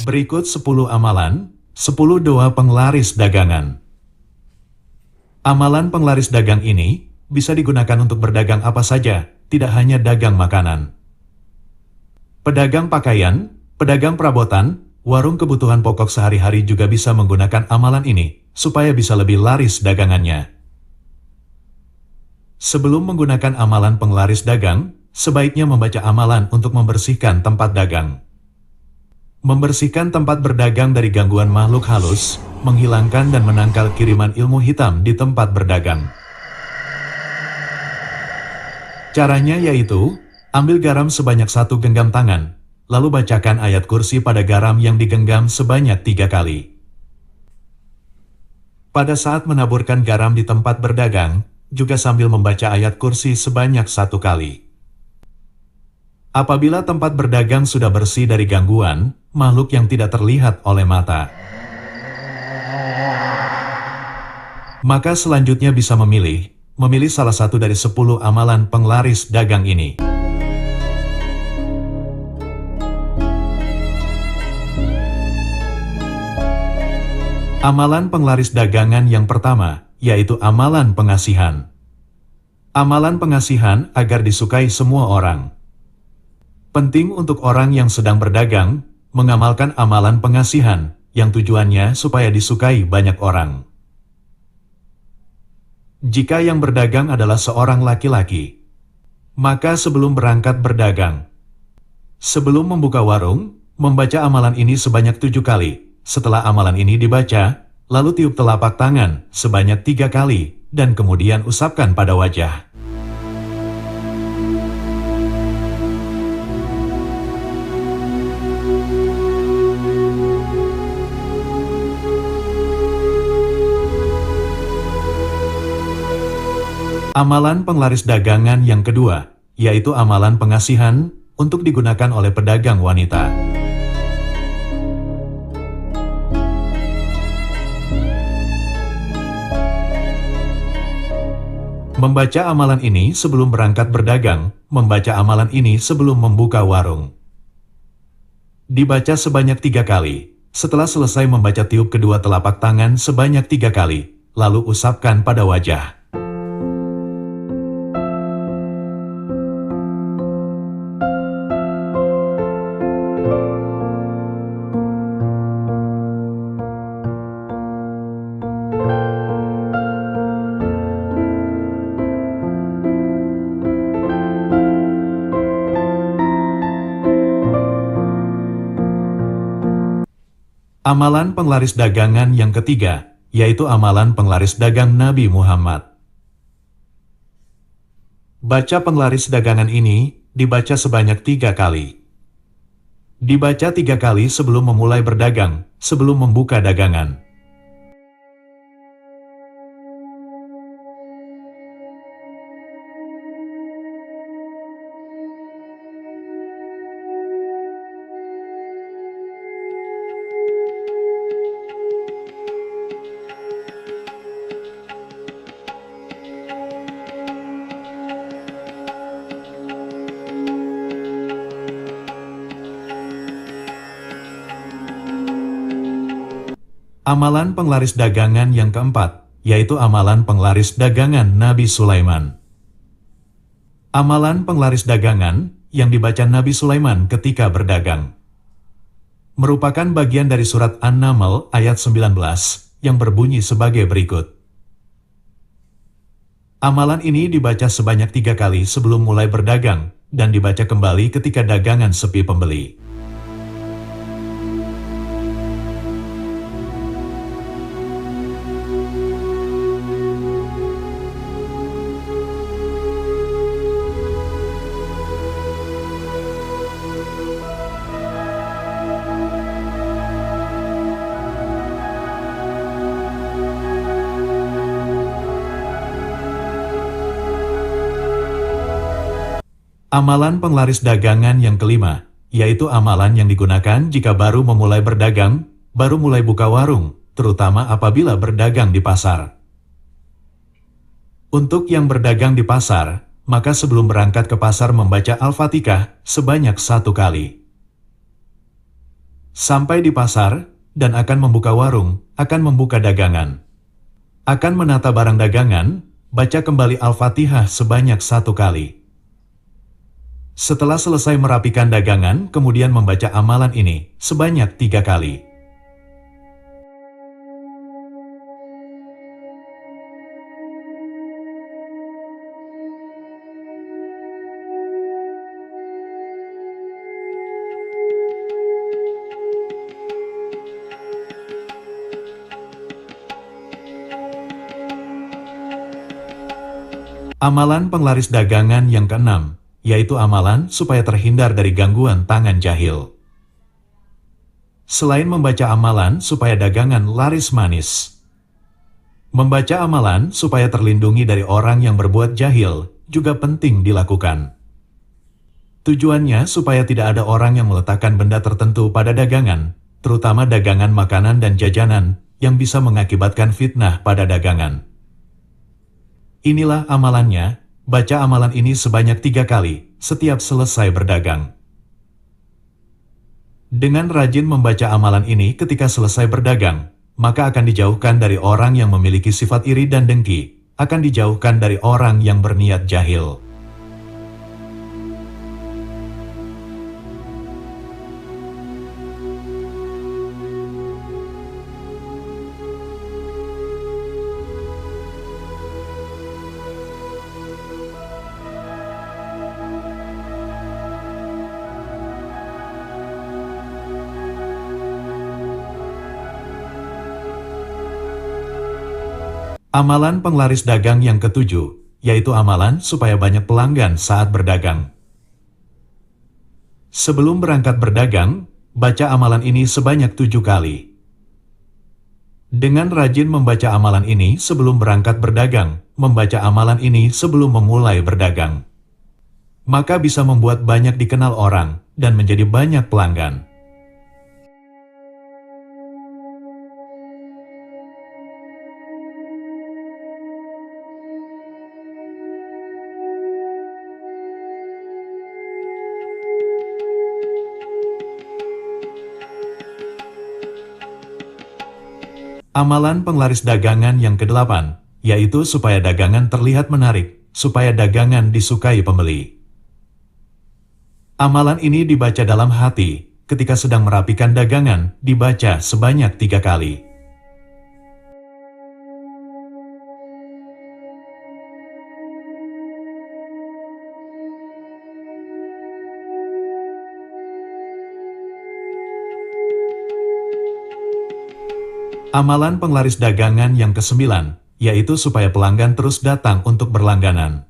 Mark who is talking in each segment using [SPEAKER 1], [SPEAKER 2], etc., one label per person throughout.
[SPEAKER 1] Berikut 10 amalan, 10 doa penglaris dagangan. Amalan penglaris dagang ini bisa digunakan untuk berdagang apa saja, tidak hanya dagang makanan. Pedagang pakaian, pedagang perabotan, warung kebutuhan pokok sehari-hari juga bisa menggunakan amalan ini, supaya bisa lebih laris dagangannya. Sebelum menggunakan amalan penglaris dagang, sebaiknya membaca amalan untuk membersihkan tempat dagang. Membersihkan tempat berdagang dari gangguan makhluk halus, menghilangkan dan menangkal kiriman ilmu hitam di tempat berdagang. Caranya yaitu, ambil garam sebanyak 1 genggam tangan, lalu bacakan ayat kursi pada garam yang digenggam sebanyak 3 kali. Pada saat menaburkan garam di tempat berdagang, juga sambil membaca ayat kursi sebanyak 1 kali. Apabila tempat berdagang sudah bersih dari gangguan, makhluk yang tidak terlihat oleh mata, maka selanjutnya bisa memilih salah satu dari 10 amalan penglaris dagang ini. Amalan penglaris dagangan yang pertama, yaitu amalan pengasihan. Amalan pengasihan agar disukai semua orang. Penting untuk orang yang sedang berdagang, mengamalkan amalan pengasihan, yang tujuannya supaya disukai banyak orang. Jika yang berdagang adalah seorang laki-laki, maka sebelum berangkat berdagang, sebelum membuka warung, membaca amalan ini sebanyak 7 kali. Setelah amalan ini dibaca, lalu tiup telapak tangan sebanyak 3 kali, dan kemudian usapkan pada wajah. Amalan penglaris dagangan yang kedua, yaitu amalan pengasihan, untuk digunakan oleh pedagang wanita. Membaca amalan ini sebelum berangkat berdagang, membaca amalan ini sebelum membuka warung. Dibaca sebanyak 3 kali, setelah selesai membaca tiup kedua telapak tangan sebanyak 3 kali, lalu usapkan pada wajah. Amalan penglaris dagangan yang ketiga, yaitu amalan penglaris dagang Nabi Muhammad. Baca penglaris dagangan ini, dibaca sebanyak 3 kali. Dibaca 3 kali sebelum memulai berdagang, sebelum membuka dagangan. Amalan penglaris dagangan yang keempat, yaitu amalan penglaris dagangan Nabi Sulaiman. Amalan penglaris dagangan yang dibaca Nabi Sulaiman ketika berdagang merupakan bagian dari surat An-Naml ayat 19 yang berbunyi sebagai berikut. Amalan ini dibaca sebanyak 3 kali sebelum mulai berdagang dan dibaca kembali ketika dagangan sepi pembeli. Amalan penglaris dagangan yang kelima, yaitu amalan yang digunakan jika baru memulai berdagang, baru mulai buka warung, terutama apabila berdagang di pasar. Untuk yang berdagang di pasar, maka sebelum berangkat ke pasar membaca Al-Fatihah sebanyak 1 kali. Sampai di pasar, dan akan membuka warung, akan membuka dagangan. Akan menata barang dagangan, baca kembali Al-Fatihah sebanyak 1 kali. Setelah selesai merapikan dagangan, kemudian membaca amalan ini sebanyak 3 kali. Amalan penglaris dagangan yang keenam, yaitu amalan supaya terhindar dari gangguan tangan jahil. Selain membaca amalan supaya dagangan laris manis, membaca amalan supaya terlindungi dari orang yang berbuat jahil juga penting dilakukan. Tujuannya supaya tidak ada orang yang meletakkan benda tertentu pada dagangan, terutama dagangan makanan dan jajanan, yang bisa mengakibatkan fitnah pada dagangan. Inilah amalannya, baca amalan ini sebanyak 3 kali, setiap selesai berdagang. Dengan rajin membaca amalan ini ketika selesai berdagang, maka akan dijauhkan dari orang yang memiliki sifat iri dan dengki, akan dijauhkan dari orang yang berniat jahil. Amalan penglaris dagang yang ketujuh, yaitu amalan supaya banyak pelanggan saat berdagang. Sebelum berangkat berdagang, baca amalan ini sebanyak 7 kali. Dengan rajin membaca amalan ini sebelum berangkat berdagang, membaca amalan ini sebelum memulai berdagang, maka bisa membuat banyak dikenal orang, dan menjadi banyak pelanggan. Amalan penglaris dagangan yang ke-8, yaitu supaya dagangan terlihat menarik, supaya dagangan disukai pembeli. Amalan ini dibaca dalam hati, ketika sedang merapikan dagangan, dibaca sebanyak 3 kali. Amalan penglaris dagangan yang ke-9, yaitu supaya pelanggan terus datang untuk berlangganan.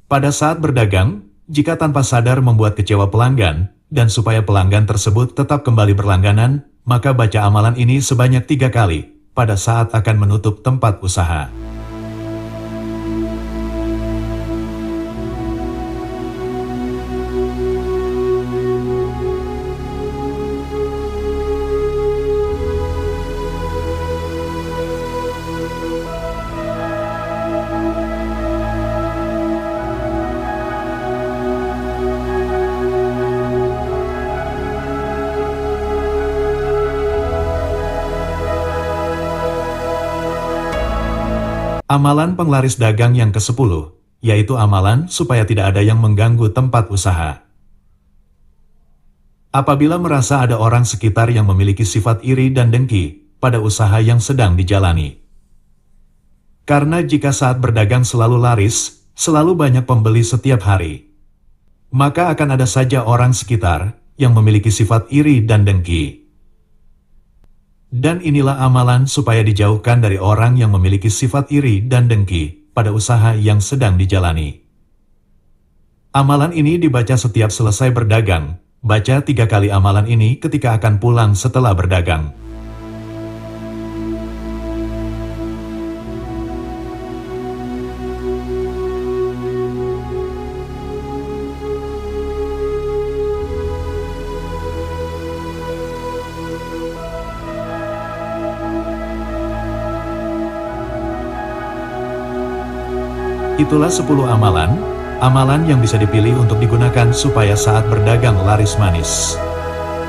[SPEAKER 1] Pada saat berdagang, jika tanpa sadar membuat kecewa pelanggan, dan supaya pelanggan tersebut tetap kembali berlangganan, maka baca amalan ini sebanyak 3 kali, pada saat akan menutup tempat usaha. Amalan penglaris dagang yang ke-10, yaitu amalan supaya tidak ada yang mengganggu tempat usaha. Apabila merasa ada orang sekitar yang memiliki sifat iri dan dengki pada usaha yang sedang dijalani. Karena jika saat berdagang selalu laris, selalu banyak pembeli setiap hari, maka akan ada saja orang sekitar yang memiliki sifat iri dan dengki. Dan inilah amalan supaya dijauhkan dari orang yang memiliki sifat iri dan dengki pada usaha yang sedang dijalani. Amalan ini dibaca setiap selesai berdagang. Baca 3 kali amalan ini ketika akan pulang setelah berdagang. Itulah 10 amalan yang bisa dipilih untuk digunakan supaya saat berdagang laris manis.